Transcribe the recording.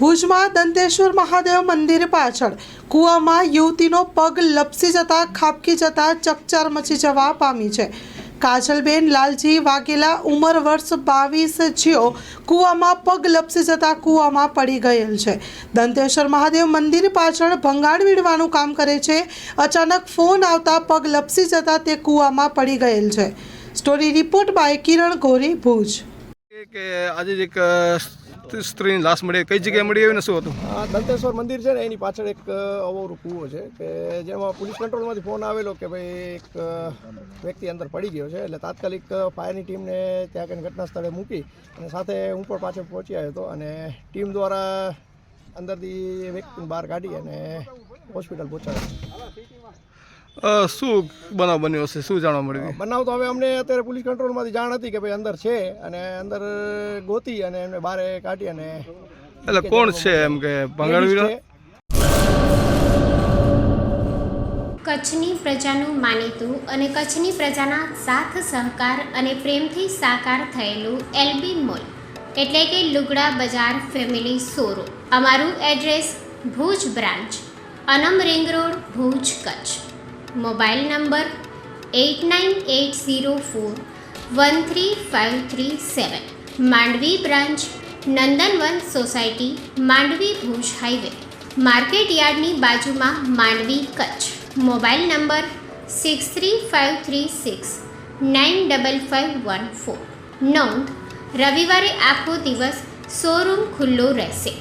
ભુજમાં દંતેશ્વર મહાદેવ મંદિર પાછળ કૂવામાં યુવતીનો પગ લપસી જતા ખાબકી જતા ચકચાર મચી જવા પામી છે। કાજલબેન લાલજી વાઘેલા ઉંમર વર્ષ 22 જેઓ કૂવામાં પગ લપસી જતા કૂવામાં પડી ગયેલ છે। દંતેશ્વર મહાદેવ મંદિર પાછળ ભંગાણ વીણવાનું કામ કરે છે। અચાનક ફોન આવતા પગ લપસી જતા તે કૂવામાં પડી ગયેલ છે। સ્ટોરી રિપોર્ટ બાય કિરણ ગોરી, ભુજ। કે આજે એક સ્ત્રીની લાશ મળી, કઈ જગ્યાએ મળી એવી ને શું હતું? દંતેશ્વર મંદિર છે ને એની પાછળ એક અવોરો કૂવો છે કે જેમાં પોલીસ કંટ્રોલમાંથી ફોન આવેલો કે ભાઈ એક વ્યક્તિ અંદર પડી ગયો છે। એટલે તાત્કાલિક ફાયરની ટીમને ત્યાં કંઈ ઘટના સ્થળે મૂકી અને સાથે હું પણ પાછળ પહોંચી આવ્યો હતો અને ટીમ દ્વારા અંદરથી વ્યક્તિને બહાર કાઢી અને હોસ્પિટલ પહોંચાડ્યો। શું બનાવ બન્યો હશે, શું જાણવા મળ્યું? બનાવ તો હવે અમને અત્યારે પોલીસ કંટ્રોલમાંથી જાણ હતી કે ભાઈ અંદર છે અને અંદર ગોતી અને એમને બહાર કાઢી અને એટલે કોણ છે એમ કે ભંગાણવીરો? કચ્છની પ્રજાનું માનીતું અને કચ્છની પ્રજાના સાથ સહકાર અને પ્રેમથી સાકાર થયેલું એલબી મોલ એટલે કે લુગડા બજાર ફેમિલી શોરૂમ। અમારું address Bhuj branch, Anam ring road, Bhuj, Kutch. Mobile number 8980413537। Mandvi branch, Nandanvan society, Mandvi, Bhuj highway, market યાર્ડની બાજુમાં, માંડવી, કચ્છ। Mobile number 6353695514। નોંધ: રવિવારે આખો દિવસ શોરૂમ ખુલ્લો રહેશે।